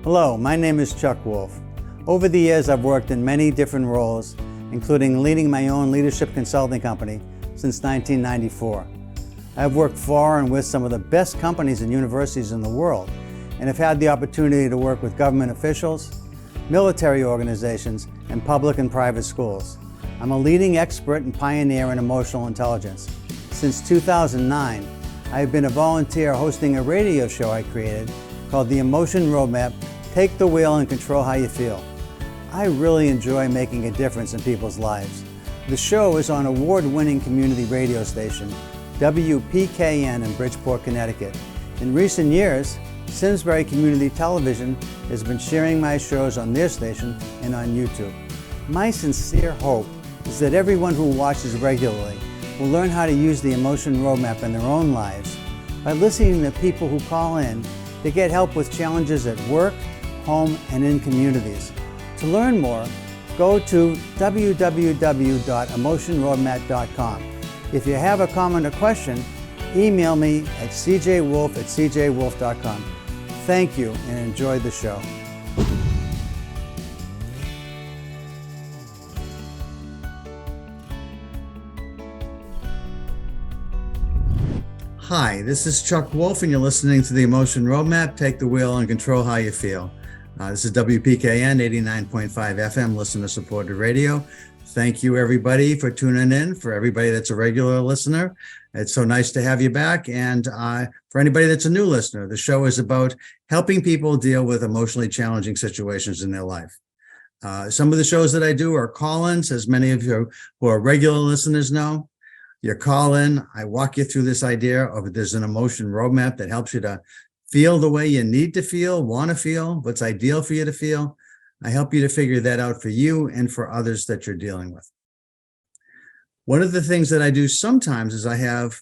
Hello, my name is Chuck Wolf. Over the years, I've worked in many different roles, including leading my own leadership consulting company since 1994. I've worked for and with some of the best companies and universities in the world, and have had the opportunity to work with government officials, military organizations, and public and private schools. I'm a leading expert and pioneer in emotional intelligence. Since 2009, I have been a volunteer hosting a radio show I created called The Emotion Roadmap: Take the Wheel and Control How You Feel. I really enjoy making a difference in people's lives. The show is on award-winning community radio station WPKN in Bridgeport, Connecticut. In recent years, Simsbury Community Television has been sharing my shows on their station and on YouTube. My sincere hope is that everyone who watches regularly will learn how to use the Emotion Roadmap in their own lives by listening to people who call in to get help with challenges at work, home, and in communities. To learn more, go to www.emotionroadmap.com. If you have a comment or question, email me at cjwolf@cjwolf.com. Thank you and enjoy the show. Hi, this is Chuck Wolf, and you're listening to the Emotion Roadmap: Take the Wheel and Control How You Feel. This is WPKN 89.5 FM, listener-supported radio. Thank you, everybody, for tuning in. For everybody that's a regular listener, it's so nice to have you back. And for anybody that's a new listener, the show is about helping people deal with emotionally challenging situations in their life. Some of the shows that I do are call-ins, as many of you who are regular listeners know. You call in, I walk you through this idea of there's an emotion roadmap that helps you to feel the way you need to feel, want to feel, what's ideal for you to feel. I help you to figure that out for you and for others that you're dealing with. One of the things that I do sometimes is I have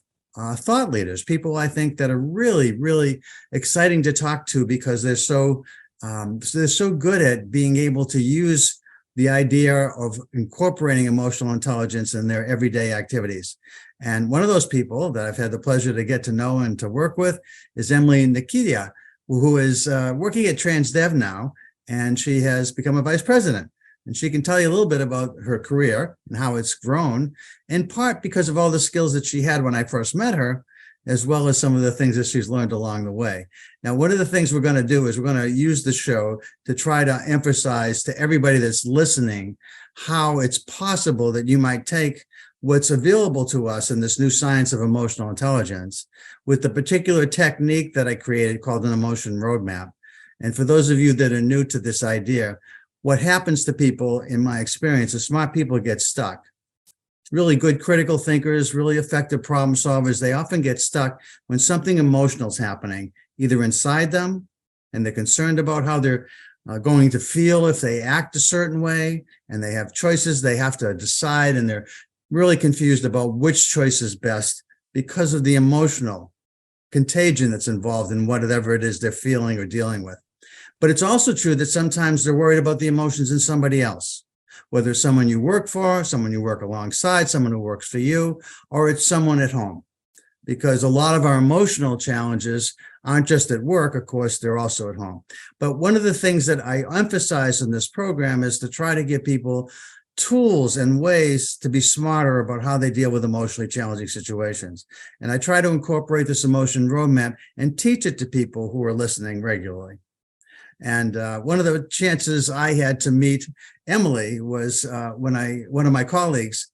thought leaders, people I think that are really, really exciting to talk to because they're so good at being able to use the idea of incorporating emotional intelligence in their everyday activities. And one of those people that I've had the pleasure to get to know and to work with is Emilie Nkitieh, who is working at Transdev now, and she has become a vice president. And she can tell you a little bit about her career and how it's grown, in part because of all the skills that she had when I first met her, as well as some of the things that she's learned along the way. Now, one of the things we're going to do is we're going to use the show to try to emphasize to everybody that's listening how it's possible that you might take what's available to us in this new science of emotional intelligence with the particular technique that I created called an emotion roadmap. And for those of you that are new to this idea, what happens to people, in my experience, is smart people get stuck. Really good critical thinkers, really effective problem solvers, they often get stuck when something emotional is happening, either inside them, and they're concerned about how they're going to feel if they act a certain way, and they have choices they have to decide, and they're really confused about which choice is best because of the emotional contagion that's involved in whatever it is they're feeling or dealing with. But it's also true that sometimes they're worried about the emotions in somebody else, whether it's someone you work for, someone you work alongside, someone who works for you, or it's someone at home. Because a lot of our emotional challenges aren't just at work, of course, they're also at home. But one of the things that I emphasize in this program is to try to give people tools and ways to be smarter about how they deal with emotionally challenging situations. And I try to incorporate this emotion roadmap and teach it to people who are listening regularly. And one of the chances I had to meet Emilie was when one of my colleagues,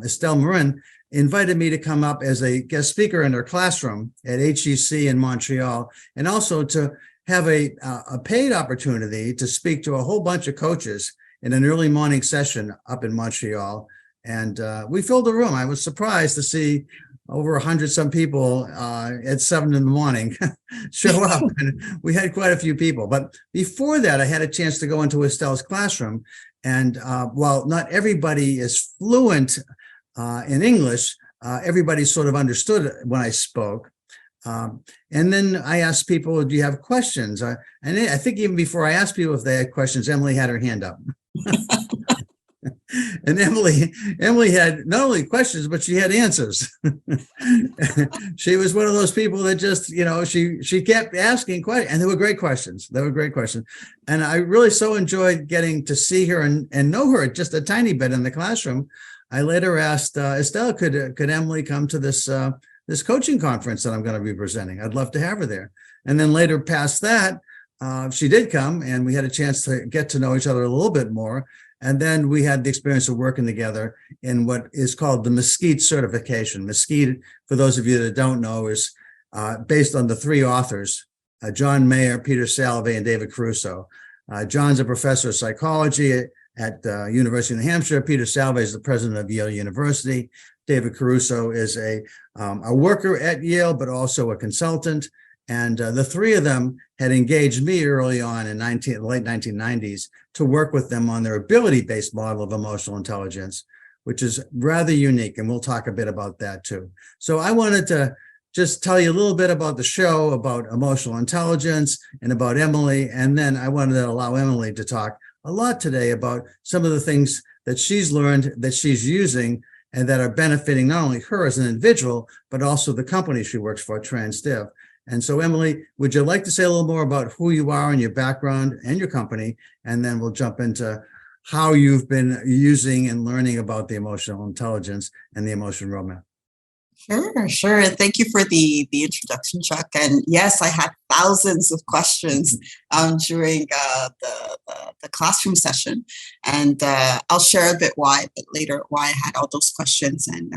Estelle Marin, invited me to come up as a guest speaker in her classroom at HEC in Montreal, and also to have a paid opportunity to speak to a whole bunch of coaches in an early morning session up in Montreal. And we filled the room. I was surprised to see over 100-some people at 7 a.m. show up. And we had quite a few people. But before that, I had a chance to go into Estelle's classroom. And while not everybody is fluent in English, everybody sort of understood when I spoke. And then I asked people, do you have questions? And I think even before I asked people if they had questions, Emilie had her hand up. And Emilie had not only questions, but she had answers. She was one of those people that just, she kept asking questions, and they were great questions. They were great questions. And I really so enjoyed getting to see her and know her just a tiny bit in the classroom. I later asked Estelle, could Emilie come to this coaching conference that I'm going to be presenting? I'd love to have her there. And then later past that, she did come, and we had a chance to get to know each other a little bit more. And then we had the experience of working together in what is called the Mesquite certification. Mesquite, for those of you that don't know, is based on the three authors, John Mayer, Peter Salovey, and David Caruso. John's a professor of psychology at University of New Hampshire. Peter Salovey is the president of Yale University. David Caruso is a worker at Yale, but also a consultant. And the three of them had engaged me early on in the late 1990s to work with them on their ability-based model of emotional intelligence, which is rather unique. And we'll talk a bit about that too. So I wanted to just tell you a little bit about the show, about emotional intelligence, and about Emilie. And then I wanted to allow Emilie to talk a lot today about some of the things that she's learned, that she's using, and that are benefiting not only her as an individual, but also the company she works for, Transdev. And so, Emilie, would you like to say a little more about who you are and your background and your company? And then we'll jump into how you've been using and learning about the emotional intelligence and the emotion roadmap. Sure. Thank you for the introduction, Chuck. And yes, I had thousands of questions during the classroom session, and I'll share a bit later why I had all those questions and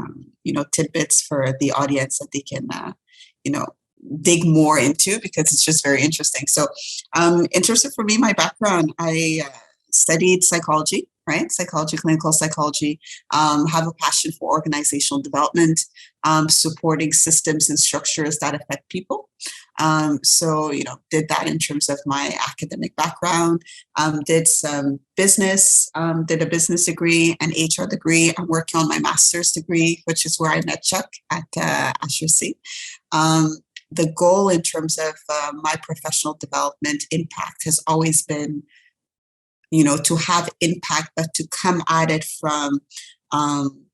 tidbits for the audience that they can dig more into, because it's just very interesting. So, in terms of, for me, my background, I studied psychology, right? Psychology, clinical psychology, have a passion for organizational development, supporting systems and structures that affect people. So, did that in terms of my academic background, did some business, did a business degree and HR degree. I'm working on my master's degree, which is where I met Chuck at ASHRC. The goal in terms of my professional development impact has always been, to have impact, but to come at it from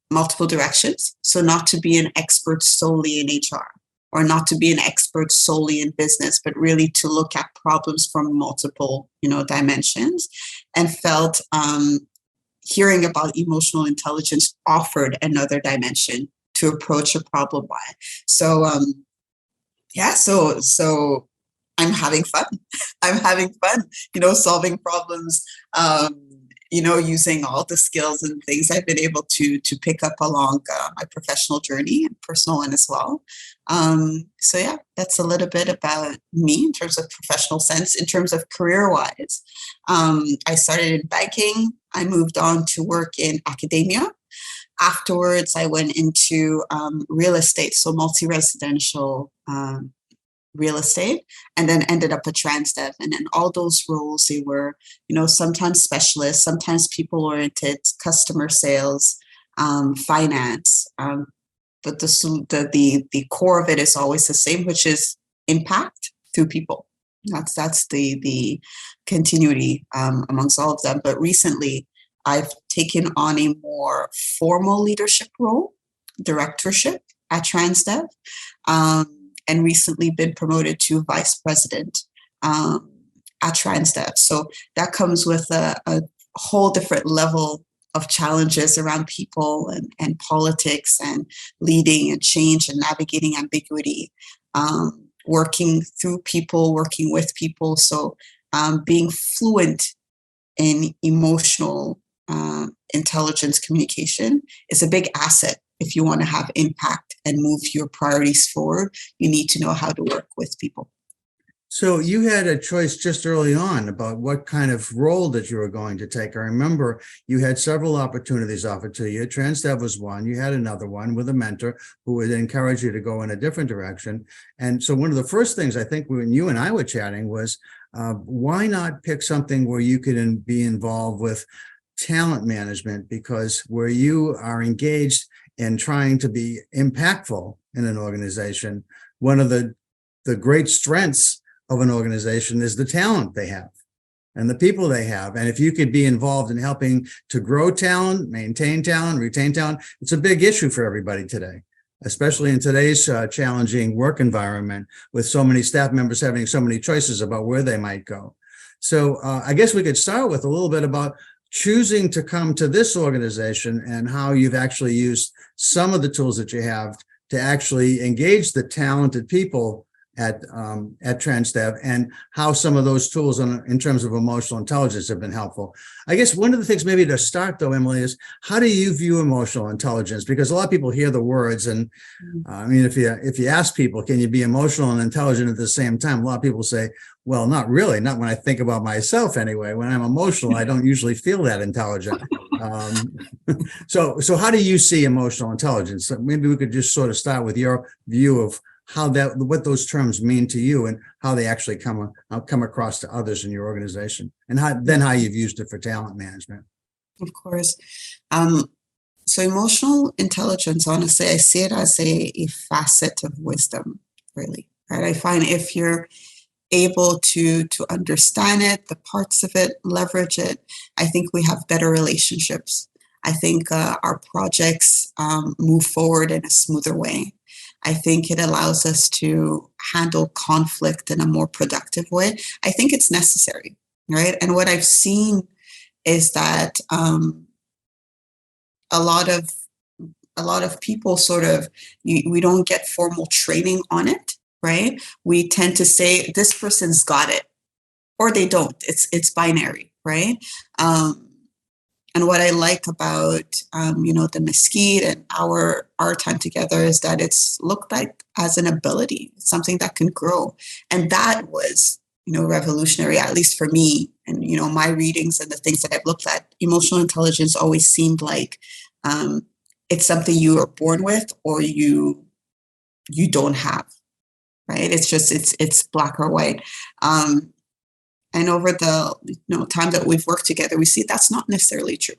multiple directions. So not to be an expert solely in HR, or not to be an expert solely in business, but really to look at problems from multiple, dimensions, and felt hearing about emotional intelligence offered another dimension to approach a problem by. So, so I'm having fun. I'm having fun, solving problems, using all the skills and things I've been able to pick up along my professional journey and personal one as well. So yeah, that's a little bit about me in terms of professional sense. In terms of career-wise, I started in banking. I moved on to work in academia. Afterwards, I went into real estate, so multi-residential real estate, and then ended up at Transdev. And in all those roles, they were, sometimes specialists, sometimes people-oriented, customer sales, finance. But the core of it is always the same, which is impact through people. That's the continuity amongst all of them. But recently, I've taken on a more formal leadership role, directorship at Transdev, and recently been promoted to vice president at Transdev. So that comes with a whole different level of challenges around people and politics and leading and change and navigating ambiguity, working through people, working with people. So being fluent in emotional intelligence communication is a big asset. If you want to have impact and move your priorities forward, you need to know how to work with people. So you had a choice just early on about what kind of role that you were going to take. I remember you had several opportunities offered to you. Transdev was one. You had another one with a mentor who would encourage you to go in a different direction. And so one of the first things I think when you and I were chatting was, why not pick something where you could be involved with talent management, because where you are engaged in trying to be impactful in an organization, one of the great strengths of an organization is the talent they have. and the people they have. And if you could be involved in helping to grow talent, maintain talent, retain talent, it's a big issue for everybody today, especially in today's challenging work environment with so many staff members having so many choices about where they might go. So I guess we could start with a little bit about choosing to come to this organization and how you've actually used some of the tools that you have to actually engage the talented people at Transdev, and how some of those tools in terms of emotional intelligence have been helpful. I guess one of the things maybe to start though, Emilie, is how do you view emotional intelligence? Because a lot of people hear the words, and I mean, if you ask people, can you be emotional and intelligent at the same time? A lot of people say, well, not really, not when I think about myself anyway. When I'm emotional, I don't usually feel that intelligent. So how do you see emotional intelligence? So maybe we could just sort of start with your view of what those terms mean to you and how they actually come across to others in your organization, and how you've used it for talent management. Of course. So emotional intelligence, honestly, I see it as a facet of wisdom, really. Right? I find if you're able to understand it, the parts of it, leverage it, I think we have better relationships. I think our projects move forward in a smoother way. I think it allows us to handle conflict in a more productive way. I think it's necessary, right? And what I've seen is that a lot of people sort of, we don't get formal training on it, right? We tend to say this person's got it, or they don't. It's binary, right? And what I like about, the Mesquite and our time together is that it's looked like as an ability, something that can grow. And that was, revolutionary, at least for me. And, my readings and the things that I've looked at, emotional intelligence always seemed like it's something you are born with or you don't have, right? It's just, it's black or white. And over the time that we've worked together, we see that's not necessarily true.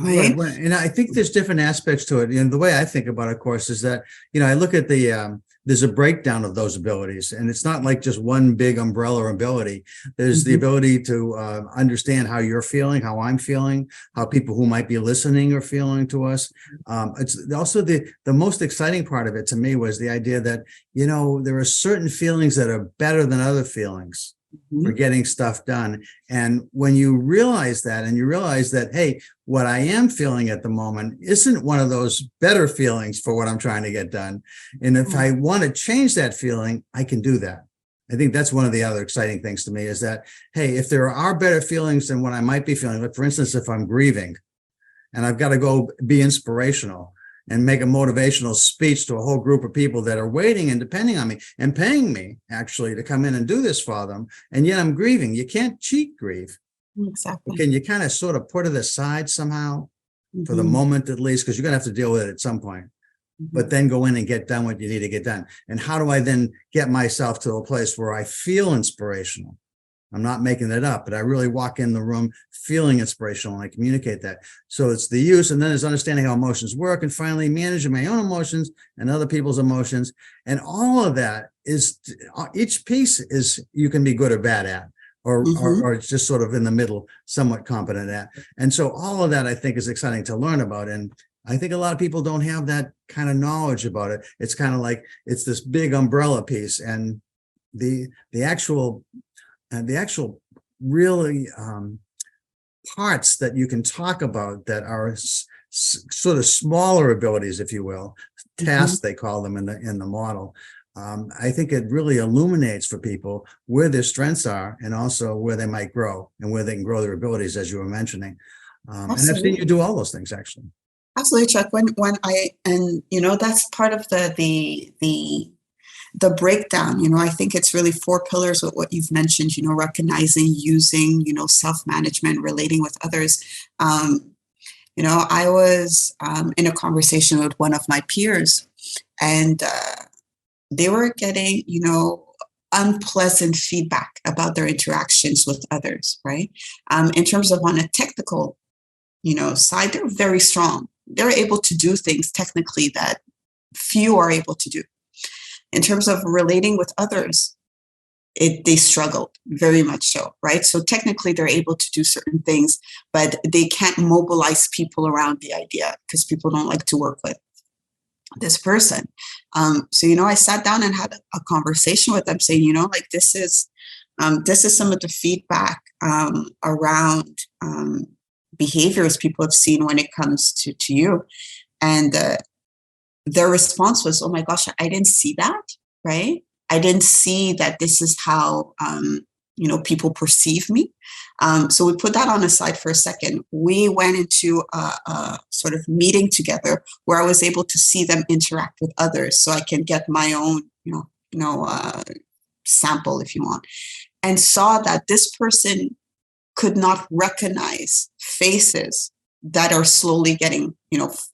Right. Right. And I think there's different aspects to it. And the way I think about it, of course, is that, I look at there's a breakdown of those abilities, and it's not like just one big umbrella ability. There's the ability to understand how you're feeling, how I'm feeling, how people who might be listening are feeling to us. It's also the most exciting part of it to me was the idea that, there are certain feelings that are better than other feelings for getting stuff done. And when you realize that, and you realize that, hey, what I am feeling at the moment isn't one of those better feelings for what I'm trying to get done. And if I want to change that feeling, I can do that. I think that's one of the other exciting things to me is that, hey, if there are better feelings than what I might be feeling, like for instance, if I'm grieving and I've got to go be inspirational and make a motivational speech to a whole group of people that are waiting and depending on me and paying me actually to come in and do this for them. And yet I'm grieving. You can't cheat grief. Exactly. Can you kind of sort of put it aside somehow for the moment, at least, because you're going to have to deal with it at some point, but then go in and get done what you need to get done. And how do I then get myself to a place where I feel inspirational? I'm not making it up, but I really walk in the room feeling inspirational and I communicate that. So it's the use, and then there's understanding how emotions work, and finally managing my own emotions and other people's emotions. And all of that is, each piece is, you can be good or bad at, or it's just sort of in the middle, somewhat competent at. And so all of that I think is exciting to learn about. And I think a lot of people don't have that kind of knowledge about it. It's kind of like, it's this big umbrella piece, and the actual really parts that you can talk about that are sort of smaller abilities, if you will, tasks they call them in the model. I think it really illuminates for people where their strengths are and also where they might grow and where they can grow their abilities, as you were mentioning. And I've seen you do all those things, actually. Absolutely, Chuck. When that's part of the breakdown. I think it's really 4 pillars with what you've mentioned, recognizing, using, self-management, relating with others. I was in a conversation with one of my peers, and they were getting, unpleasant feedback about their interactions with others, right? In terms of on a technical, side, they're very strong. They're able to do things technically that few are able to do. In terms of relating with others, they struggled very much so, right? So technically they're able to do certain things, but they can't mobilize people around the idea because people don't like to work with this person. So, I sat down and had a conversation with them saying, like this is some of the feedback around behaviors people have seen when it comes to you. And their response was, oh my gosh, I didn't see that, right? I didn't see that this is how, people perceive me. So we put that on the side for a second. We went into a sort of meeting together where I was able to see them interact with others so I can get my own, sample, if you want, and saw that this person could not recognize faces that are slowly getting,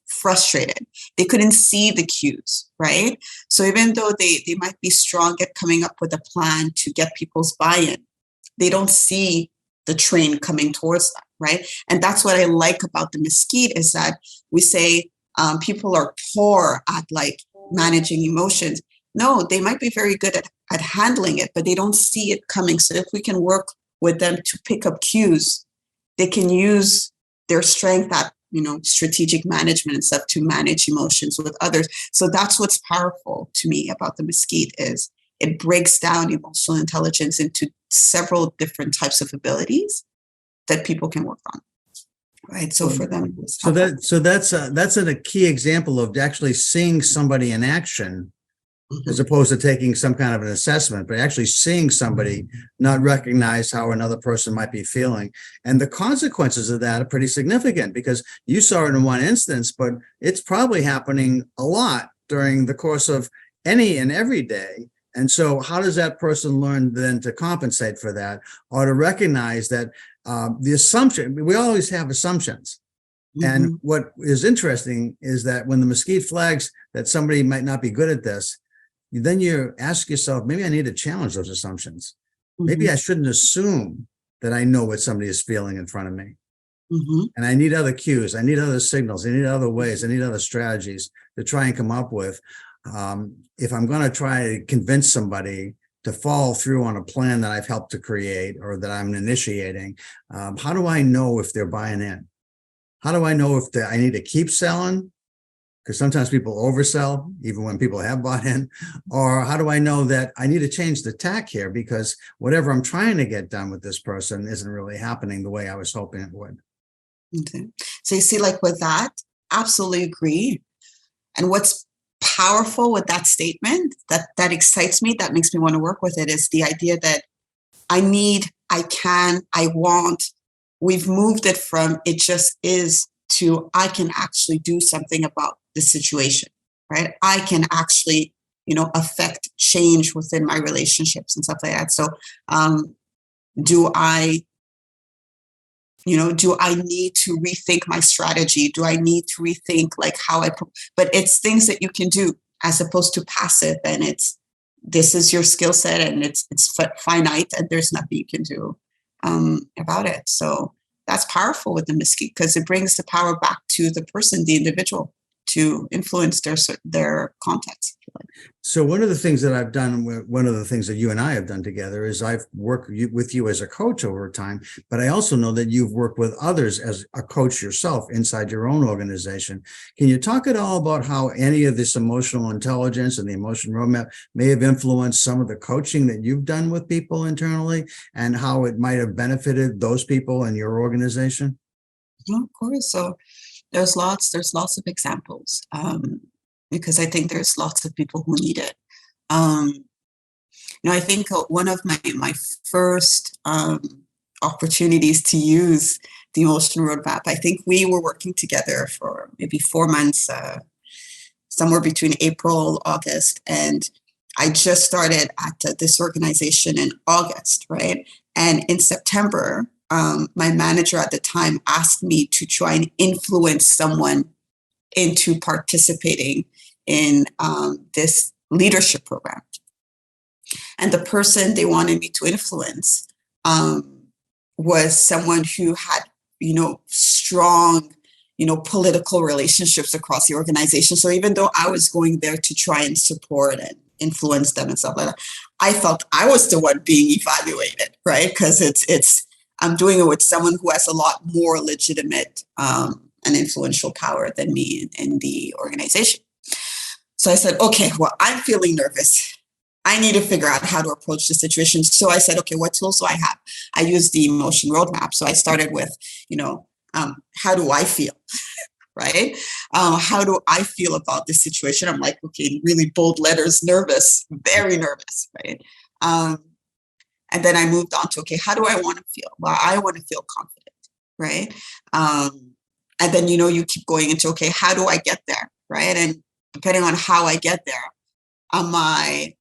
frustrated. They couldn't see the cues, right? So even though they might be strong at coming up with a plan to get people's buy-in, they don't see the train coming towards them, right? And that's what I like about the Mesquite is that we say people are poor at like managing emotions. No, they might be very good at handling it, but they don't see it coming. So if we can work with them to pick up cues, they can use their strength at strategic management and stuff to manage emotions with others. So that's what's powerful to me about the Mesquite is it breaks down emotional intelligence into several different types of abilities that people can work on. Right. So for them, that's a key example of actually seeing somebody in action. Mm-hmm. As opposed to taking some kind of an assessment, but actually seeing somebody not recognize how another person might be feeling. And the consequences of that are pretty significant because you saw it in one instance, but it's probably happening a lot during the course of any and every day. And so how does that person learn then to compensate for that or to recognize that the assumption, we always have assumptions. Mm-hmm. And what is interesting is that when the Mesquite flags that somebody might not be good at this, then you ask yourself, maybe I need to challenge those assumptions. Mm-hmm. Maybe I shouldn't assume that I know what somebody is feeling in front of me. Mm-hmm. And I need other cues. I need other signals. I need other ways. I need other strategies to try and come up with. If I'm going to try to convince somebody to follow through on a plan that I've helped to create or that I'm initiating, how do I know if they're buying in? How do I know if I need to keep selling? Because sometimes people oversell, even when people have bought in. Or how do I know that I need to change the tack here because whatever I'm trying to get done with this person isn't really happening the way I was hoping it would? Okay. So you see, like with that, absolutely agree. And what's powerful with that statement that excites me, that makes me want to work with it is the idea that I need, I can, I want. We've moved it from it just is to I can actually do something about the situation, right? I can actually, affect change within my relationships and stuff like that. So do I need to rethink my strategy? Do I need to rethink like how but it's things that you can do as opposed to passive and this is your skill set and it's finite and there's nothing you can do about it. So that's powerful with the Mesquite because it brings the power back to the person, the individual, to influence their context. So one of the things that I've done, one of the things that you and I have done together is I've worked with you as a coach over time, but I also know that you've worked with others as a coach yourself inside your own organization. Can you talk at all about how any of this emotional intelligence and the emotion roadmap may have influenced some of the coaching that you've done with people internally and how it might have benefited those people in your organization? Yeah, of course. So there's lots of examples because I think there's lots of people who need it. I think one of my first opportunities to use the emotion roadmap, I think we were working together for maybe 4 months, somewhere between April, August, and I just started at this organization in August, right? And in September, my manager at the time asked me to try and influence someone into participating in this leadership program. And the person they wanted me to influence was someone who had, strong, political relationships across the organization. So even though I was going there to try and support and influence them and stuff like that. I felt I was the one being evaluated, right? Because I'm doing it with someone who has a lot more legitimate and influential power than me in the organization. So I said, okay, well, I'm feeling nervous. I need to figure out how to approach the situation. So I said, okay, what tools do I have? I used the emotion roadmap. So I started with, how do I feel? Right? How do I feel about this situation? I'm like, okay, really bold letters, nervous, very nervous, right? And then I moved on to, okay, how do I want to feel? Well, I want to feel confident, right? And then, you keep going into, okay, how do I get there, right? And depending on how I get there, am I,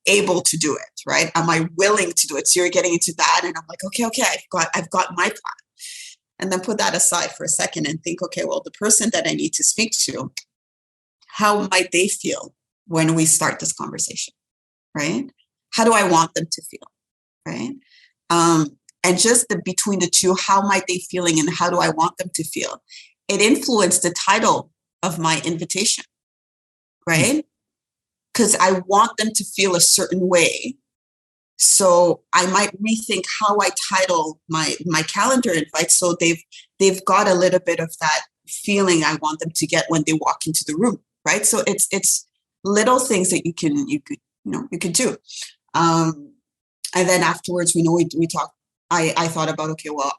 able to do it, right? Am I willing to do it? So you're getting into that, and I'm like, okay, I've got my plan. And then put that aside for a second and think, okay, well, the person that I need to speak to, how might they feel when we start this conversation, right? How do I want them to feel, right? And just between the two, how might they feeling and how do I want them to feel? It influenced the title of my invitation, right? Because I want them to feel a certain way. So I might rethink how I title my calendar invite so they've got a little bit of that feeling I want them to get when they walk into the room, right? So it's little things that you could do. And then afterwards, we talked. I thought about, okay, well,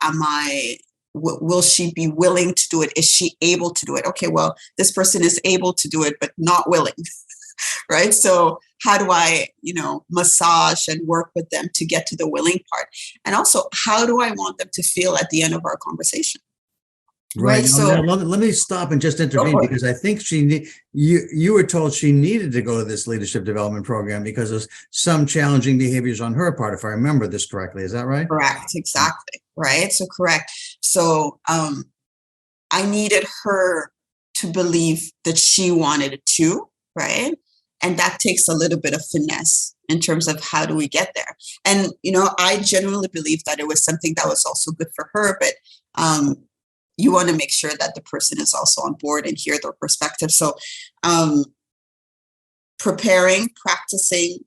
will she be willing to do it? Is she able to do it? Okay, well, this person is able to do it, but not willing. Right? So how do I, massage and work with them to get to the willing part? And also, how do I want them to feel at the end of our conversation? Right. So let me stop and just intervene because I think you were told she needed to go to this leadership development program because of some challenging behaviors on her part, if I remember this correctly. Is that right? Correct. Exactly. Right. So correct. So I needed her to believe that she wanted it too. Right. And that takes a little bit of finesse in terms of how do we get there. And, I genuinely believe that it was something that was also good for her, but you want to make sure that the person is also on board and hear their perspective. So preparing, practicing,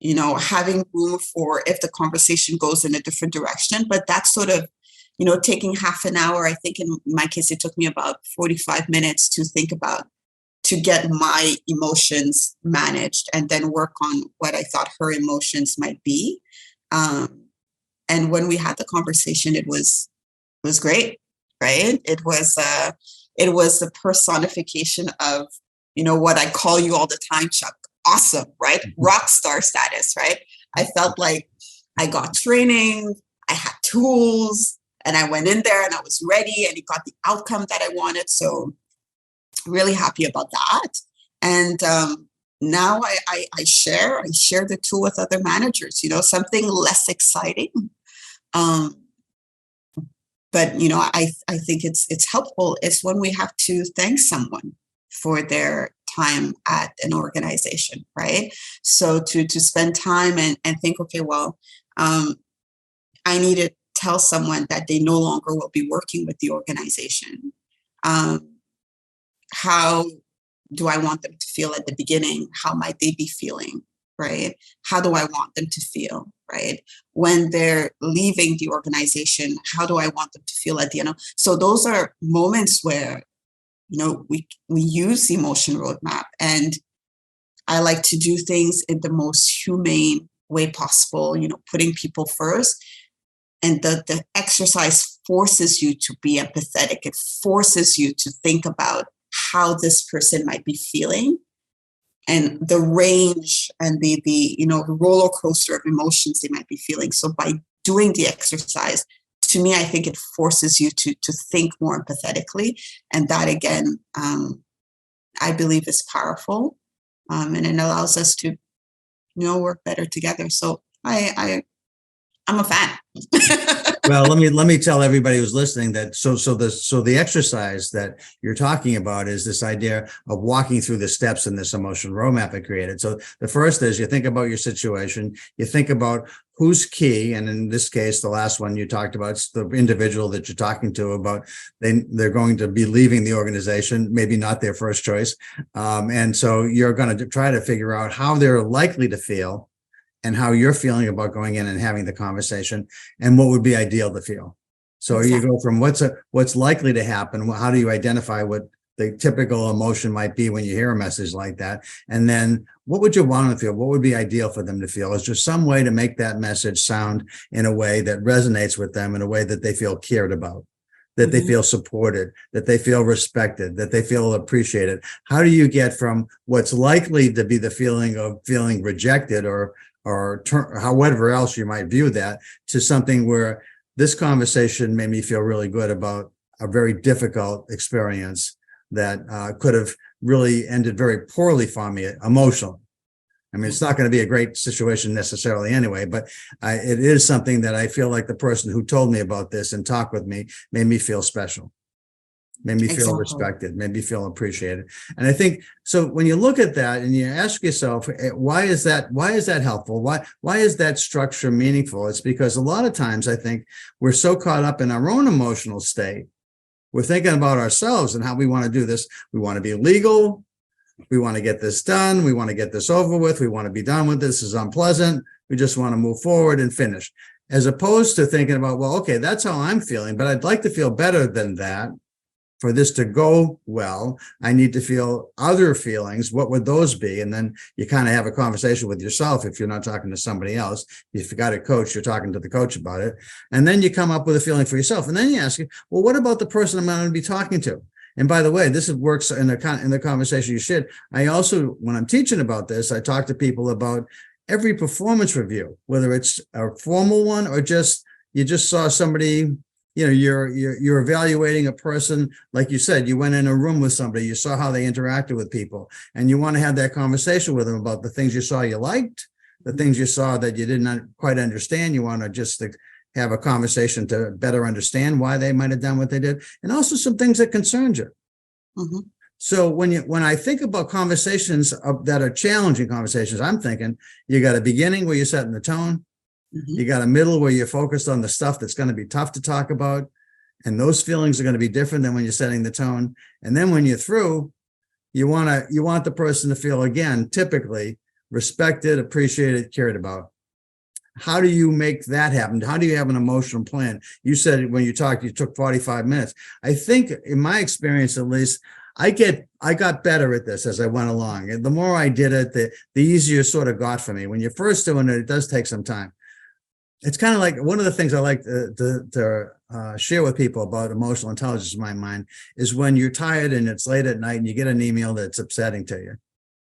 having room for if the conversation goes in a different direction, but that's sort of, taking half an hour. I think in my case, it took me about 45 minutes to think about, to get my emotions managed and then work on what I thought her emotions might be. And when we had the conversation, it was great, right? It was the personification of, what I call you all the time, Chuck. Awesome, right? Rock star status, right? I felt like I got training, I had tools, and I went in there and I was ready and it got the outcome that I wanted. So really happy about that. And now I share the tool with other managers, something less exciting. But I think it's helpful is when we have to thank someone for their time at an organization, right? So to spend time and think, okay, well, I need to tell someone that they no longer will be working with the organization. How do I want them to feel at the beginning? How might they be feeling, right? How do I want them to feel, right? When they're leaving the organization, how do I want them to feel at the end? So those are moments where, we use the emotion roadmap, and I like to do things in the most humane way possible, putting people first. And the exercise forces you to be empathetic. It forces you to think about how this person might be feeling and the range and the roller coaster of emotions they might be feeling. So by doing the exercise, to me, I think it forces you to think more empathetically. And that, again, I believe is powerful. And it allows us to, work better together. So I'm a fan. Well, let me tell everybody who's listening that the exercise that you're talking about is this idea of walking through the steps in this emotional roadmap I created. So the first is you think about your situation, you think about who's key, and in this case, the last one you talked about, it's the individual that you're talking to about they're going to be leaving the organization, maybe not their first choice, and so you're going to try to figure out how they're likely to feel and how you're feeling about going in and having the conversation and what would be ideal to feel. So you go from what's likely to happen, how do you identify what the typical emotion might be when you hear a message like that, and then what would you want to feel, what would be ideal for them to feel? Is there some way to make that message sound in a way that resonates with them, in a way that they feel cared about, that they feel supported, that they feel respected, that they feel appreciated? How do you get from what's likely to be the feeling of feeling rejected or however else you might view that, to something where this conversation made me feel really good about a very difficult experience that could have really ended very poorly for me emotionally. I mean, it's not going to be a great situation necessarily anyway, but it is something that I feel like the person who told me about this and talked with me made me feel special, made me feel respected, made me feel appreciated. And I think, so when you look at that and you ask yourself, why is that helpful? Why is that structure meaningful? It's because a lot of times I think we're so caught up in our own emotional state. We're thinking about ourselves and how we want to do this. We want to be legal. We want to get this done. We want to get this over with. We want to be done with this. This is unpleasant. We just want to move forward and finish. As opposed to thinking about, well, okay, that's how I'm feeling, but I'd like to feel better than that. For this to go well, I need to feel other feelings. What would those be? And then you kind of have a conversation with yourself if you're not talking to somebody else. If you got a coach, you're talking to the coach about it. And then you come up with a feeling for yourself. And then you ask, well, what about the person I'm going to be talking to? And by the way, this works in the conversation you should. I also, when I'm teaching about this, I talk to people about every performance review, whether it's a formal one or just you just saw somebody. You know, you're evaluating a person, like you said, you went in a room with somebody, you saw how they interacted with people, and you want to have that conversation with them about the things you saw you liked, the things you saw that you did not quite understand. You want to just have a conversation to better understand why they might have done what they did, and also some things that concerned you. Mm-hmm. So when I think about conversations that are challenging conversations, I'm thinking you got a beginning where you're setting the tone. You got a middle where you're focused on the stuff that's going to be tough to talk about. And those feelings are going to be different than when you're setting the tone. And then when you're through, you want the person to feel, again, typically respected, appreciated, cared about. How do you make that happen? How do you have an emotional plan? You said when you talked, you took 45 minutes. I think in my experience, at least, I got better at this as I went along. And the more I did it, the easier it sort of got for me. When you're first doing it, it does take some time. It's kind of like one of the things I like to share with people about emotional intelligence in my mind is when you're tired and it's late at night and you get an email that's upsetting to you.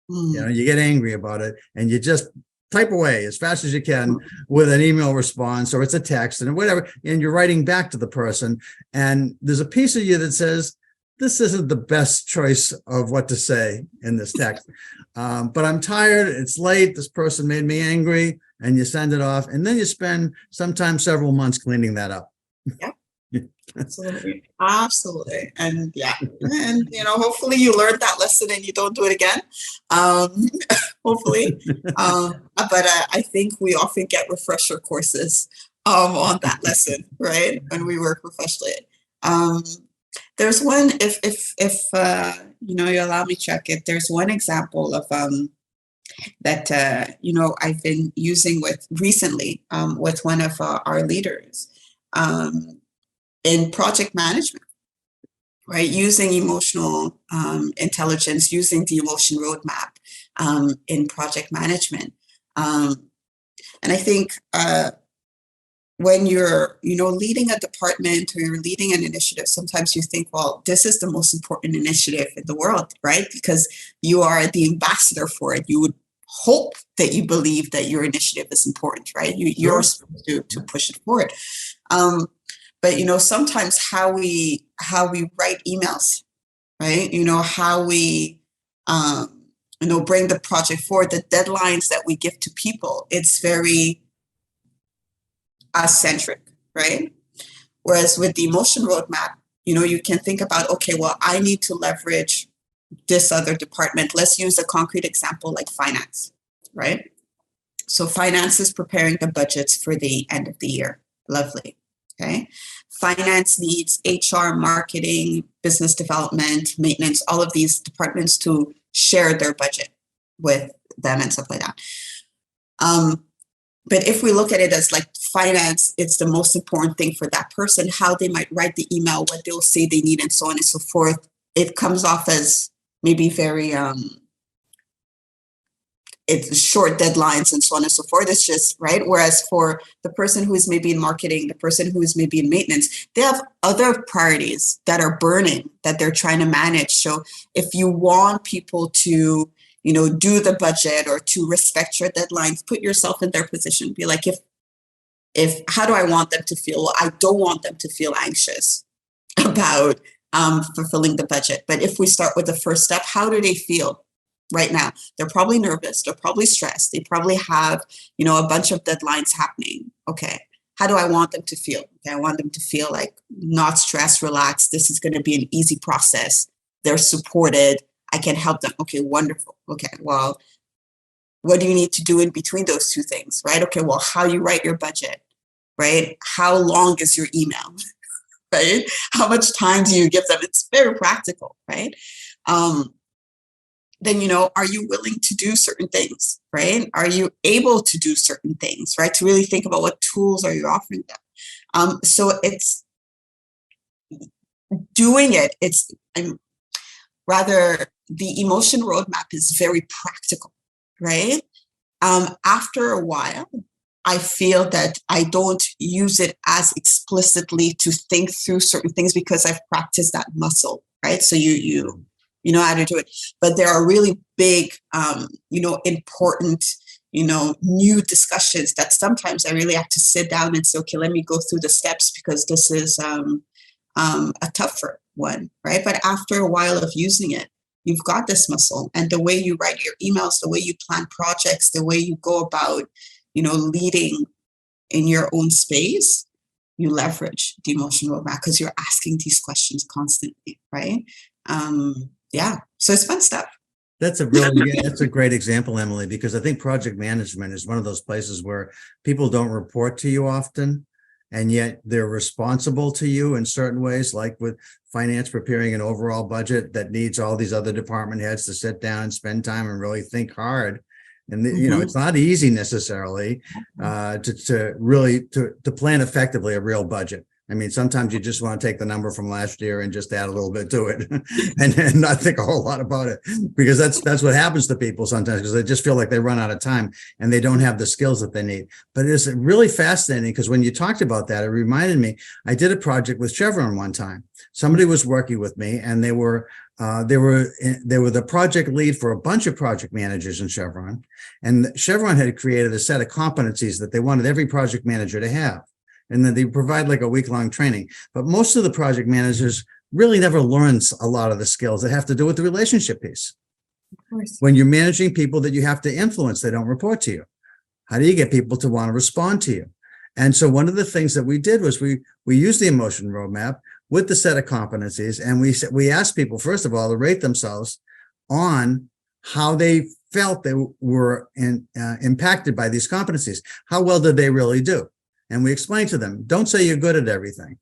You know, you get angry about it and you just type away as fast as you can with an email response, or it's a text and whatever, and you're writing back to the person. And there's a piece of you that says, this isn't the best choice of what to say in this text, but I'm tired, it's late, this person made me angry, and you send it off, and then you spend sometimes several months cleaning that up. Yeah, absolutely. And and hopefully you learned that lesson and you don't do it again. Hopefully. But I think we often get refresher courses on that lesson, right? When we work professionally. There's one, if you allow me check it, there's one example of that I've been using recently with one of our leaders in project management, right? Using emotional intelligence, using the emotion roadmap in project management. And I think when you're leading a department or you're leading an initiative, sometimes you think, well, this is the most important initiative in the world, right? Because you are the ambassador for it. You would hope that you believe that your initiative is important, right? You're supposed to push it forward. But sometimes how we write emails, right? How we bring the project forward, the deadlines that we give to people, it's very us-centric, right? Whereas with the emotion roadmap, you can think about, okay, well, I need to leverage this other department. Let's use a concrete example like finance, right? So finance is preparing the budgets for the end of the year. Lovely. Okay. Finance needs HR, marketing, business development, maintenance, all of these departments to share their budget with them and stuff like that. But if we look at it as like finance, it's the most important thing for that person, how they might write the email, what they'll say they need, and so on and so forth. It comes off as maybe very, it's short deadlines and so on and so forth. It's just, right? Whereas for the person who is maybe in marketing, the person who is maybe in maintenance, they have other priorities that are burning that they're trying to manage. So if you want people to, do the budget or to respect your deadlines, put yourself in their position. Be like, if how do I want them to feel? Well, I don't want them to feel anxious about fulfilling the budget. But if we start with the first step, how do they feel right now? They're probably nervous. They're probably stressed. They probably have, a bunch of deadlines happening. Okay. How do I want them to feel? Okay, I want them to feel like not stressed, relaxed. This is going to be an easy process. They're supported. I can help them. Okay, wonderful. Okay, well, what do you need to do in between those two things, right? Okay, well, how you write your budget, right? How long is your email, right? How much time do you give them? It's very practical, right? Then, are you willing to do certain things, right? Are you able to do certain things, right? To really think about what tools are you offering them. So it's doing it. Rather, the emotion roadmap is very practical, right? After a while, I feel that I don't use it as explicitly to think through certain things because I've practiced that muscle, right? So you know how to do it. But there are really big, important, new discussions that sometimes I really have to sit down and say, okay, let me go through the steps because this is a tougher one, right? But after a while of using it, you've got this muscle, and the way you write your emails, the way you plan projects, the way you go about, leading in your own space, you leverage the emotion roadmap because you're asking these questions constantly, right? So it's fun stuff. That's a great example, Emilie, because I think project management is one of those places where people don't report to you often, and yet they're responsible to you in certain ways, like with finance preparing an overall budget that needs all these other department heads to sit down and spend time and really think hard. And it's not easy necessarily to really plan effectively a real budget. I mean, sometimes you just want to take the number from last year and just add a little bit to it and not think a whole lot about it, because that's what happens to people sometimes, because they just feel like they run out of time and they don't have the skills that they need. But it's really fascinating because when you talked about that, it reminded me, I did a project with Chevron one time. Somebody was working with me, and they were the project lead for a bunch of project managers in Chevron. And Chevron had created a set of competencies that they wanted every project manager to have. And then they provide like a week-long training. But most of the project managers really never learn a lot of the skills that have to do with the relationship piece. Of course. When you're managing people that you have to influence, they don't report to you. How do you get people to want to respond to you? And so one of the things that we did was we used the emotion roadmap with the set of competencies, and we asked people, first of all, to rate themselves on how they felt they were impacted by these competencies. How well did they really do? And we explained to them, don't say you're good at everything,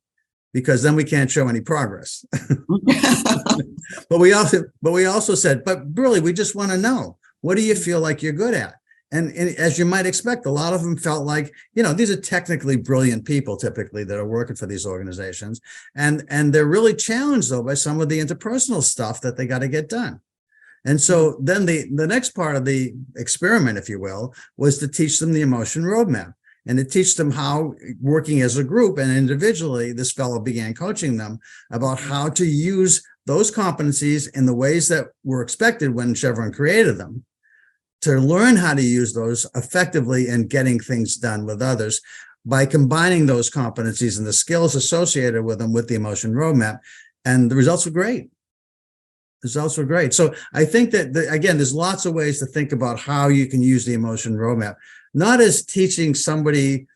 because then we can't show any progress. But we also said, but really, we just want to know, what do you feel like you're good at? And as you might expect, a lot of them felt like, these are technically brilliant people typically that are working for these organizations. And they're really challenged, though, by some of the interpersonal stuff that they got to get done. And so then the next part of the experiment, if you will, was to teach them the emotion roadmap. And to teach them how, working as a group and individually, this fellow began coaching them about how to use those competencies in the ways that were expected when Chevron created them, to learn how to use those effectively in getting things done with others by combining those competencies and the skills associated with them with the emotion roadmap. And the results were great. Results were great. So I think that, again, there's lots of ways to think about how you can use the emotion roadmap. Not as teaching somebody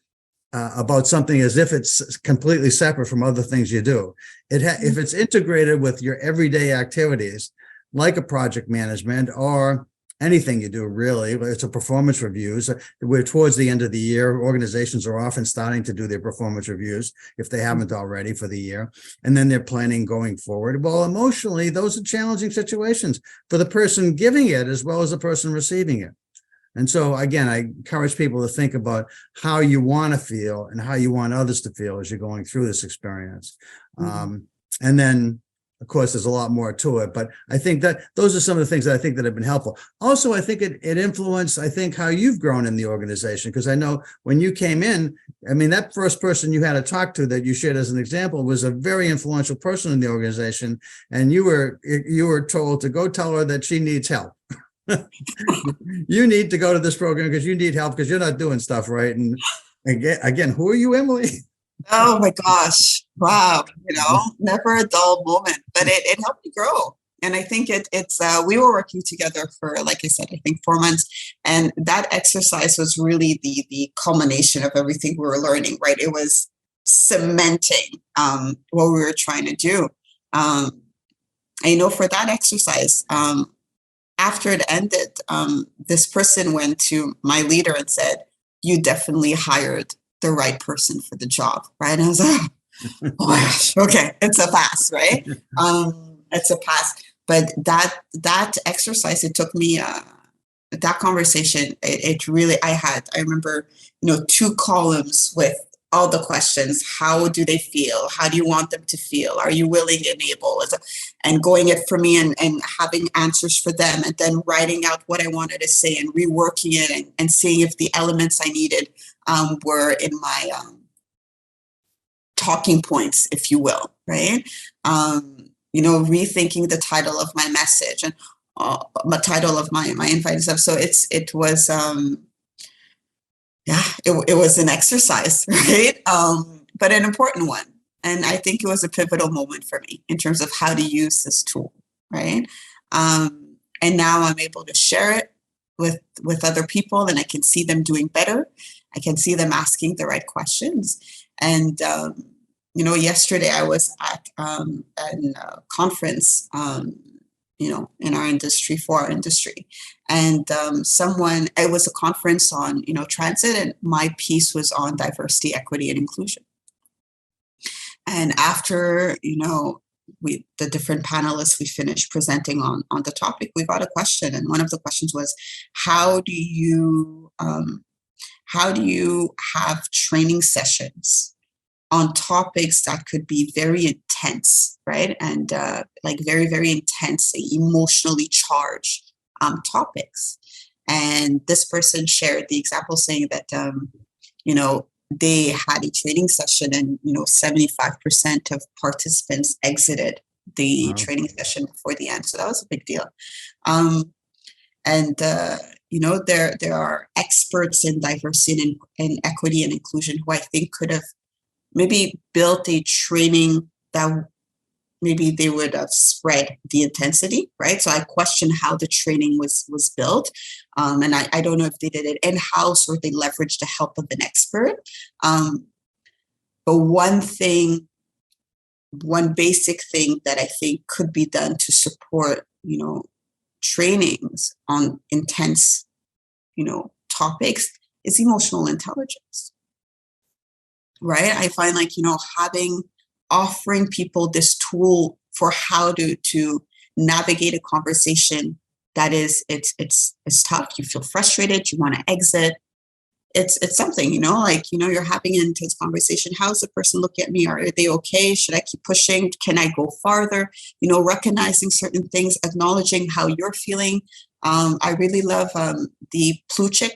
about something as if it's completely separate from other things you do. If it's integrated with your everyday activities, like a project management or anything you do, really, it's a performance reviews. We're towards the end of the year. Organizations are often starting to do their performance reviews if they haven't already for the year, and then they're planning going forward. Well, emotionally, those are challenging situations for the person giving it as well as the person receiving it. And so, again, I encourage people to think about how you want to feel and how you want others to feel as you're going through this experience. And then, of course, there's a lot more to it, but I think that those are some of the things that I think that have been helpful. Also, I think it influenced, I think, how you've grown in the organization, because I know when you came in, I mean, that first person you had to talk to that you shared as an example was a very influential person in the organization, and you were told to go tell her that she needs help. You need to go to this program because you need help because you're not doing stuff right. And again, who are you, Emily? Oh my gosh. Wow. Never a dull moment, but it helped me grow. And I think it's we were working together for, like I said, I think 4 months. And that exercise was really the culmination of everything we were learning, right? It was cementing what we were trying to do. And, for that exercise, after it ended, this person went to my leader and said, "You definitely hired the right person for the job," right? And I was like, "Oh my gosh, okay, it's a pass, right?" It's a pass. But that exercise, it took me that conversation. It really, I remember, 2 columns with all the questions. How do they feel? How do you want them to feel? Are you willing and able? And going it for me and having answers for them, and then writing out what I wanted to say and reworking it and seeing if the elements I needed were in my talking points, if you will, right? Rethinking the title of my message and the title of my invite and stuff. So it was it was an exercise, right? But an important one. And I think it was a pivotal moment for me in terms of how to use this tool, right? And now I'm able to share it with other people, and I can see them doing better. I can see them asking the right questions. And, yesterday I was at a conference, in our industry, for our industry. And it was a conference on, transit, and my piece was on diversity, equity, and inclusion. And after, the different panelists, we finished presenting on the topic, we got a question. And one of the questions was, how do you have training sessions on topics that could be very intense, right? And like very, very intense, emotionally charged topics. And this person shared the example saying that, they had a training session and, 75% of participants exited the training session before the end. So that was a big deal. There are experts in diversity and equity and inclusion who I think could have maybe built a training that maybe they would have spread the intensity, right? So I question how the training was built. And I don't know if they did it in-house or they leveraged the help of an expert. But one basic thing that I think could be done to support, trainings on intense, topics is emotional intelligence, right? I find like, offering people this tool for how to navigate a conversation that it's tough. You feel frustrated. You want to exit. It's something, you're having an intense conversation. How's the person look at me? Are they okay? Should I keep pushing? Can I go farther? Recognizing certain things, acknowledging how you're feeling. I really love the Pluchik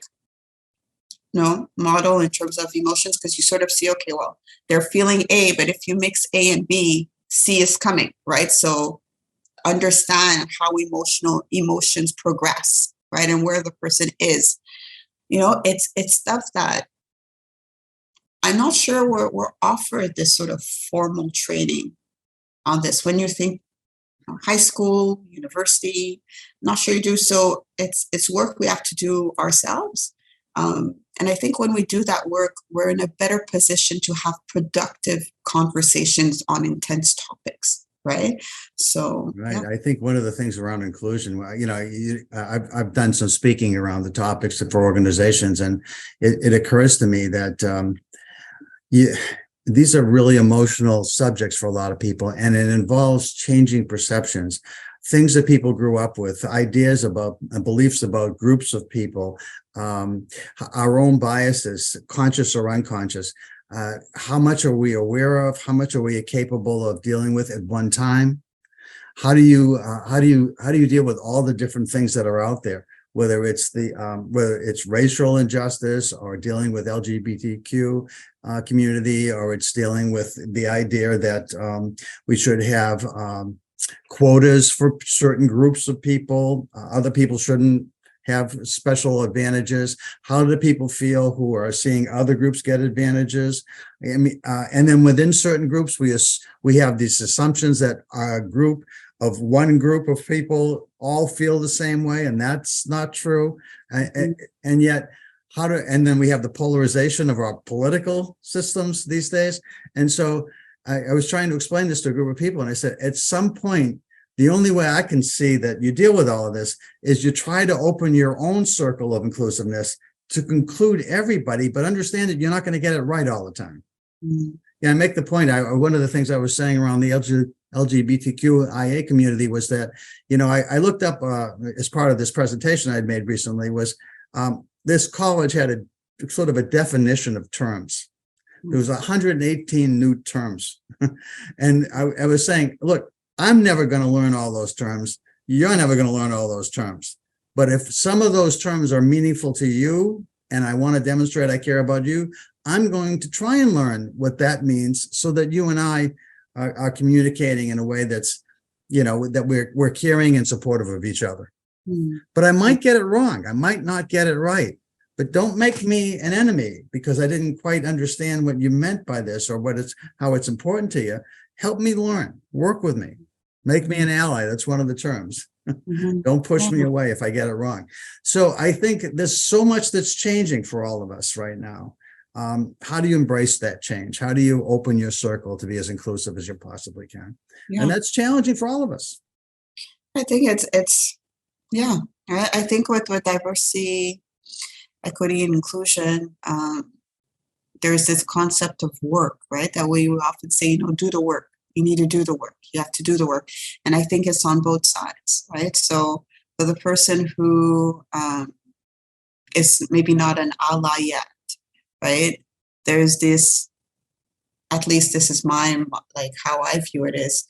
model in terms of emotions, because you sort of see, okay, well, they're feeling A, but if you mix A and B, C is coming, right? So understand how emotions progress, right? And where the person is. It's stuff that I'm not sure we're offered this sort of formal training on this. When you think high school, university, I'm not sure you do. So it's work we have to do ourselves. And I think when we do that work, we're in a better position to have productive conversations on intense topics, right? So, Right. yeah. I think one of the things around inclusion, I've done some speaking around the topics for organizations, and it occurs to me that you, these are really emotional subjects for a lot of people, and it involves changing perceptions, things that people grew up with, ideas about beliefs about groups of people, our own biases, conscious or unconscious. How much are we aware of? How much are we capable of dealing with at one time? How do you deal with all the different things that are out there, whether it's racial injustice, or dealing with LGBTQ community, or it's dealing with the idea that we should have quotas for certain groups of people, other people shouldn't have special advantages. How do people feel who are seeing other groups get advantages? I mean, and then within certain groups, we have these assumptions that one group of people all feel the same way, and that's not true. And yet, and then we have the polarization of our political systems these days. And so I was trying to explain this to a group of people, and I said, at some point, the only way I can see that you deal with all of this is you try to open your own circle of inclusiveness to include everybody, but understand that you're not going to get it right all the time. Mm-hmm. Yeah, I make the point. One of the things I was saying around the LGBTQIA community was that, I looked up as part of this presentation I'd made recently was this college had a sort of a definition of terms. There was 118 new terms. And I was saying, look, I'm never going to learn all those terms. You're never going to learn all those terms. But if some of those terms are meaningful to you, and I want to demonstrate I care about you, I'm going to try and learn what that means so that you and I are communicating in a way that's, that we're caring and supportive of each other. Mm. But I might get it wrong. I might not get it right. But don't make me an enemy because I didn't quite understand what you meant by this, or how it's important to you. Help me learn. Work with me. Make me an ally. That's one of the terms. Mm-hmm. Don't push me away if I get it wrong. So I think there's so much that's changing for all of us right now. How do you embrace that change? How do you open your circle to be as inclusive as you possibly can? Yeah. And that's challenging for all of us. I think it's I think with diversity, equity, and inclusion, there's this concept of work, right? That we often say, do the work. You need to do the work. You have to do the work. And I think it's on both sides, right? So for the person who is maybe not an ally yet, right? There's this, at least this is how I view it is,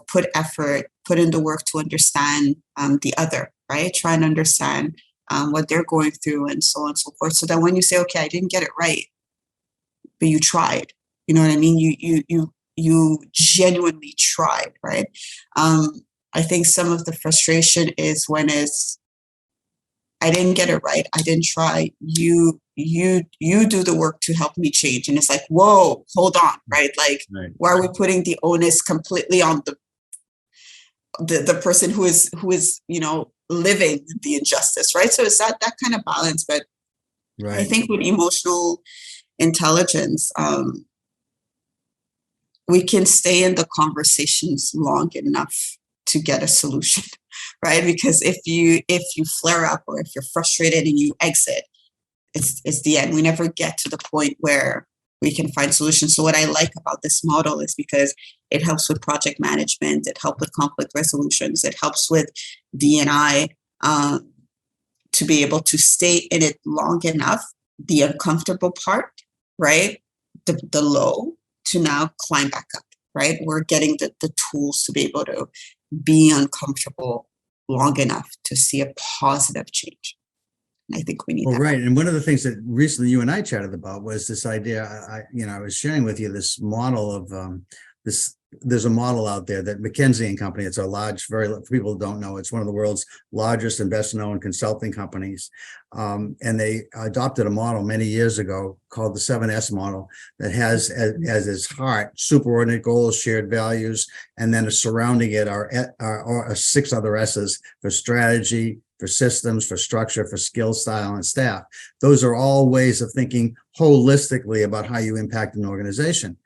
put effort, put in the work to understand the other, right? Try and understand what they're going through and so on and so forth. So that when you say, okay, I didn't get it right, but you tried, you know what I mean? You genuinely tried, right? I think some of the frustration is when I didn't get it right. I didn't try. You do the work to help me change. And it's like, whoa, hold on, right? Like, right. Why are we putting the onus completely on the person who is living the injustice, right? So it's that kind of balance. But right. I think with emotional intelligence, we can stay in the conversations long enough to get a solution, right? Because if you flare up or if you're frustrated and you exit, it's the end. We never get to the point where we can find solutions. So what I like about this model is because it helps with project management, it helps with conflict resolutions, it helps with D&I to be able to stay in it long enough, the uncomfortable part, right? The low, to now climb back up, right? We're getting the tools to be able to be uncomfortable long enough to see a positive change. And I think we need that. Right. And one of the things that recently you and I chatted about was this idea, I was sharing with you this model of there's a model out there that McKinsey and Company, it's a large, for people who don't know, it's one of the world's largest and best known consulting companies. And they adopted a model many years ago called the 7S model that has as its heart superordinate goals, shared values, and then surrounding it are 6 other S's for strategy, for systems, for structure, for skill, style, and staff. Those are all ways of thinking holistically about how you impact an organization.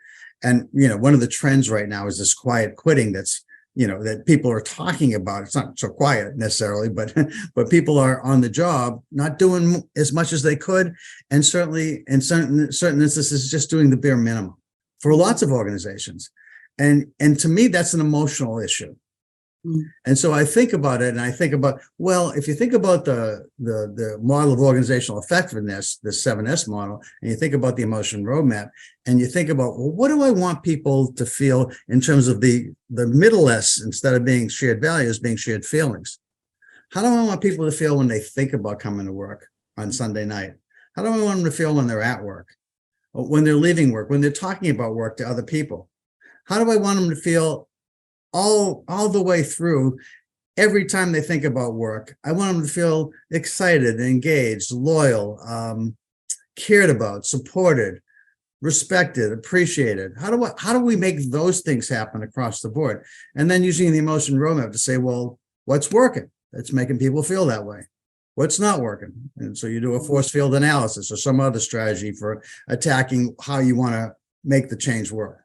And, one of the trends right now is this quiet quitting that people are talking about. It's not so quiet necessarily, but people are on the job, not doing as much as they could. And certainly in certain instances, just doing the bare minimum for lots of organizations. And to me, that's an emotional issue. And so I think about it, and I think about, well, if you think about the model of organizational effectiveness, the 7S model, and you think about the emotion roadmap, and you think about, well, what do I want people to feel in terms of the middle S, instead of being shared values, being shared feelings? How do I want people to feel when they think about coming to work on Sunday night? How do I want them to feel when they're at work, or when they're leaving work, when they're talking about work to other people? How do I want them to feel all the way through? Every time they think about work, I want them to feel excited, engaged, loyal, cared about, supported, respected, appreciated. How do we make those things happen across the board? And then using the emotion roadmap to say, well, what's working? That's making people feel that way. What's not working? And so you do a force field analysis or some other strategy for attacking how you want to make the change work.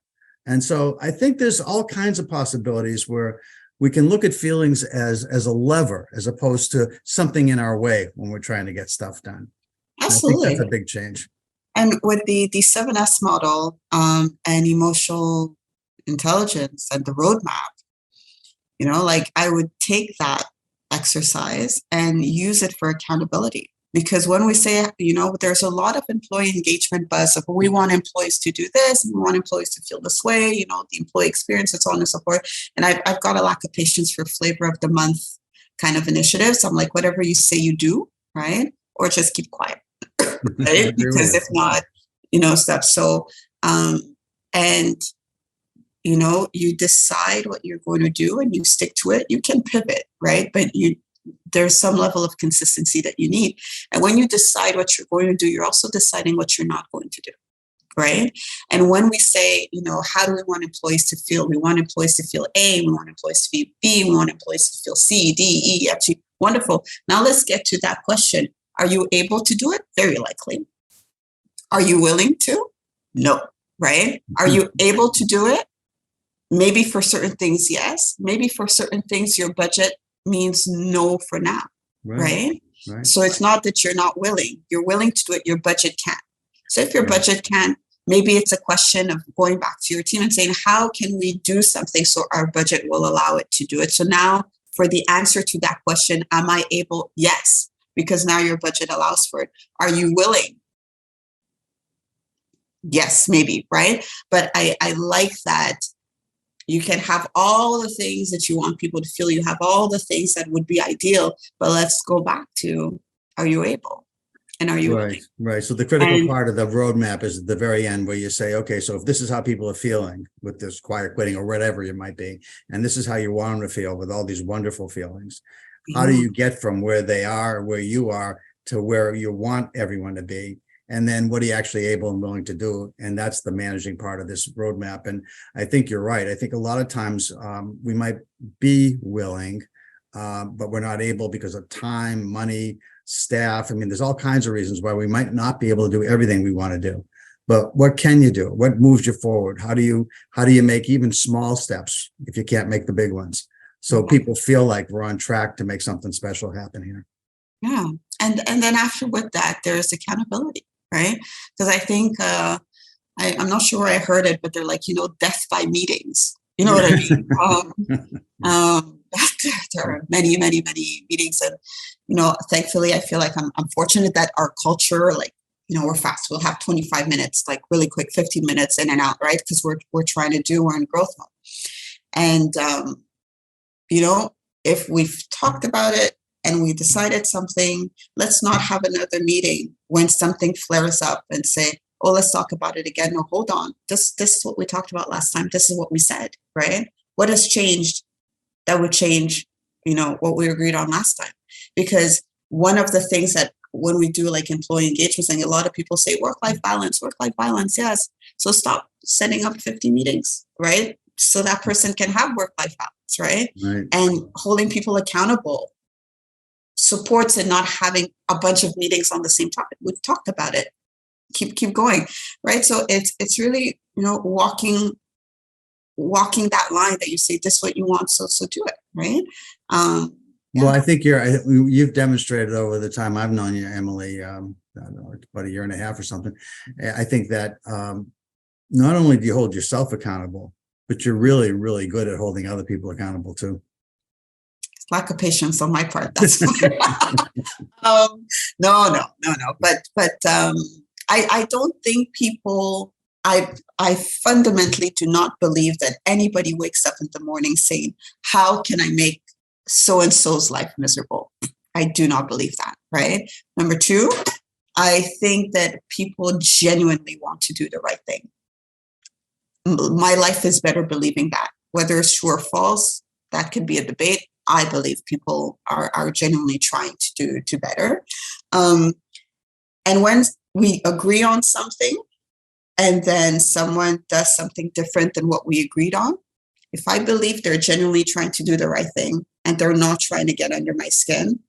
And so I think there's all kinds of possibilities where we can look at feelings as a lever, as opposed to something in our way when we're trying to get stuff done. Absolutely. I think that's a big change. And with the 7S model and emotional intelligence and the roadmap, I would take that exercise and use it for accountability. Because when we say, there's a lot of employee engagement buzz of, we want employees to do this, and we want employees to feel this way, the employee experience and so on and so forth. And I've got a lack of patience for flavor of the month kind of initiatives. I'm like, whatever you say you do, right? Or just keep quiet, right? Because if not, stuff. So, you decide what you're going to do and you stick to it. You can pivot, right? But there's some level of consistency that you need. And when you decide what you're going to do, you're also deciding what you're not going to do, right? And when we say, how do we want employees to feel? We want employees to feel A, we want employees to feel B, we want employees to feel C, D, E, F, G. Wonderful. Now let's get to that question. Are you able to do it? Very likely. Are you willing to? No, right? Are you able to do it? Maybe for certain things, yes. Maybe for certain things, your budget means no for now, right? So it's not that you're not willing. You're willing to do it. Your budget can't. So if your budget can't, maybe it's a question of going back to your team and saying, how can we do something so our budget will allow it to do it? So now for the answer to that question, am I able? Yes, because now your budget allows for it. Are you willing? Yes, maybe, right? But I like that. You can have all the things that you want people to feel. You have all the things that would be ideal, but let's go back to, are you able? And are you willing? Right. So the critical part of the roadmap is at the very end where you say, okay, so if this is how people are feeling with this quiet quitting or whatever it might be, and this is how you want them to feel with all these wonderful feelings, how do you get from where they are, where you are, to where you want everyone to be? And then what are you actually able and willing to do? And that's the managing part of this roadmap. And I think you're right. I think a lot of times we might be willing, but we're not able because of time, money, staff. I mean, there's all kinds of reasons why we might not be able to do everything we want to do. But what can you do? What moves you forward? How do you make even small steps if you can't make the big ones? So people feel like we're on track to make something special happen here. Yeah. And then after with that, there's accountability. Right? Because I think I'm not sure where I heard it, but they're like, death by meetings. You know what I mean? There are many, many, many meetings, and thankfully, I feel like I'm fortunate that our culture, we're fast. We'll have 25 minutes, like really quick, 15 minutes in and out, right? Because we're trying to do, we're in growth mode, and if we've talked about it and we decided something, let's not have another meeting when something flares up and say, oh, let's talk about it again. No, hold on. This is what we talked about last time. This is what we said, right? What has changed that would change, what we agreed on last time? Because one of the things that when we do like employee engagement, and a lot of people say work-life balance, yes. So stop setting up 50 meetings, right? So that person can have work-life balance, right? And holding people accountable supports and not having a bunch of meetings on the same topic. We've talked about it. Keep going, right? So it's really, walking that line that you say, this is what you want, so do it, right? Well, I think you've demonstrated over the time I've known you, Emilie, I don't know, about a year and a half or something. I think that not only do you hold yourself accountable, but you're really, really good at holding other people accountable too. Lack of patience on my part. That's no. But I don't think people. I fundamentally do not believe that anybody wakes up in the morning saying, "How can I make so and so's life miserable?" I do not believe that. Right. Number two, I think that people genuinely want to do the right thing. My life is better believing that. Whether it's true or false, that could be a debate. I believe people are genuinely trying to do better. And when we agree on something and then someone does something different than what we agreed on, if I believe they're genuinely trying to do the right thing and they're not trying to get under my skin,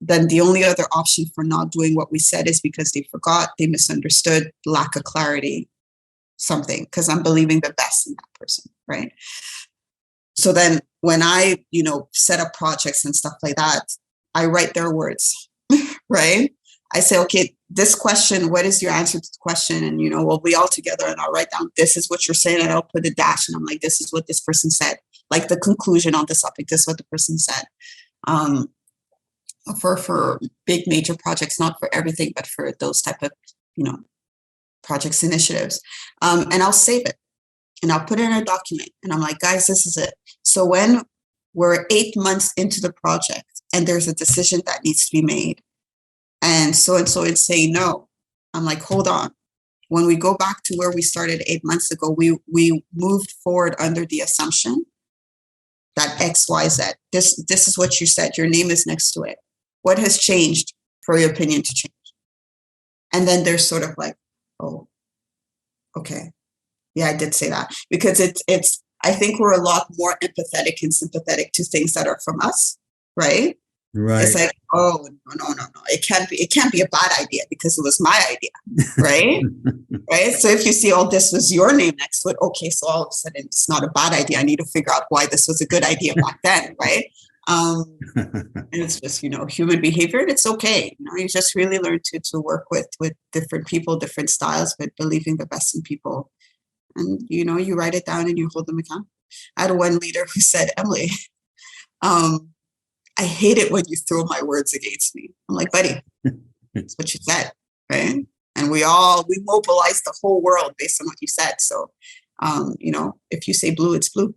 then the only other option for not doing what we said is because they forgot, they misunderstood, lack of clarity, something, because I'm believing the best in that person, right? So then when I, set up projects and stuff like that, I write their words, right? I say, okay, this question, what is your answer to the question? And, we'll be all together and I'll write down, this is what you're saying. And I'll put a dash and I'm like, this is what this person said. Like the conclusion on this topic, this is what the person said. For big major projects, not for everything, but for those type of, projects, initiatives. And I'll save it and I'll put it in a document. And I'm like, guys, this is it. So when we're 8 months into the project and there's a decision that needs to be made and so is saying no, I'm like, hold on. When we go back to where we started 8 months ago, we moved forward under the assumption that X, Y, Z. This is what you said. Your name is next to it. What has changed for your opinion to change? And then there's sort of like, oh, okay. Yeah, I did say that. Because it's I think we're a lot more empathetic and sympathetic to things that are from us, right? Right. It's like, oh, no. It can't be a bad idea because it was my idea, right? Right. So if you see, oh, this was your name next to it, okay, so all of a sudden it's not a bad idea. I need to figure out why this was a good idea back then, right? And it's just, human behavior, and it's okay. You just really learn to work with different people, different styles, but believing the best in people. And, you write it down and you hold them accountable. I had one leader who said, Emilie, I hate it when you throw my words against me. I'm like, buddy, that's what you said, right? And we mobilized the whole world based on what you said. So, if you say blue, it's blue.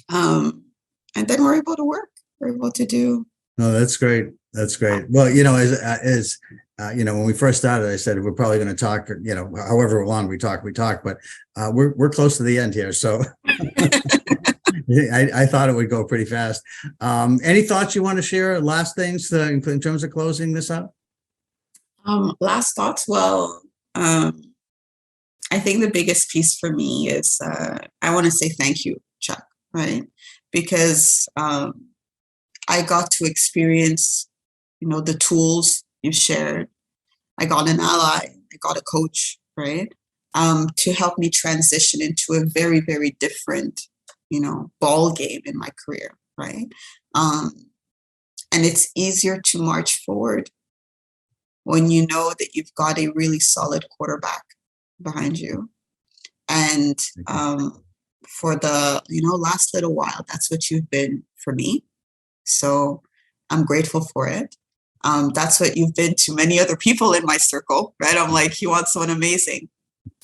And then we're able to work. We're able to do. No, that's great. That's great. Well, when we first started, I said we're probably going to talk, however long we talk, but we're close to the end here. So I thought it would go pretty fast. Any thoughts you want to share? Last things in terms of closing this up? Last thoughts. Well, I think the biggest piece for me is I want to say thank you, Chuck, right? Because I got to experience, the tools you shared. I got an ally, I got a coach, right? To help me transition into a very, very different, ball game in my career, right? And it's easier to march forward when you know that you've got a really solid quarterback behind you. And for the, last little while, that's what you've been for me. So I'm grateful for it. That's what you've been to many other people in my circle, right? I'm like, you want someone amazing,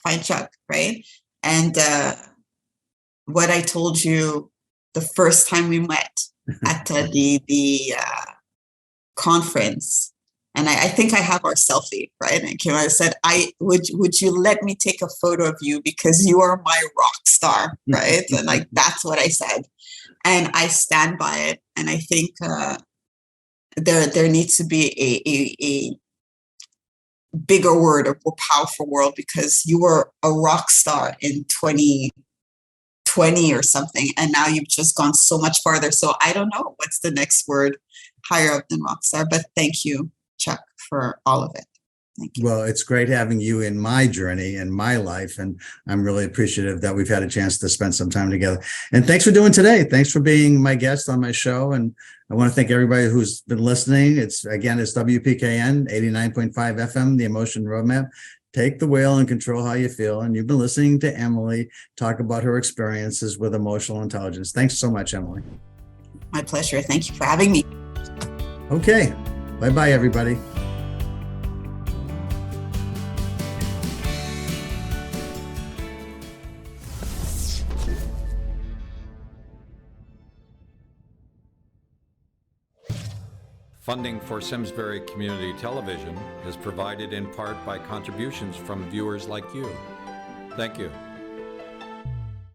find Chuck, right? And what I told you the first time we met at the conference, and I think I have our selfie, right? And I said, would you let me take a photo of you because you are my rock star, right? And like, that's what I said. And I stand by it. And I think there needs to be a bigger word, a more powerful word, because you were a rock star in 2020 or something. And now you've just gone so much farther. So I don't know what's the next word. higher up than Rockstar. But thank you, Chuck, for all of it. Thank you. Well, it's great having you in my journey and my life, and I'm really appreciative that we've had a chance to spend some time together. And thanks for doing today. Thanks for being my guest on my show. And I want to thank everybody who's been listening. It's WPKN 89.5 FM, The Emotion Roadmap. Take the wheel and control how you feel. And you've been listening to Emilie talk about her experiences with emotional intelligence. Thanks so much, Emilie. My pleasure. Thank you for having me. Okay. Bye-bye, everybody. Funding for Simsbury Community Television is provided in part by contributions from viewers like you. Thank you.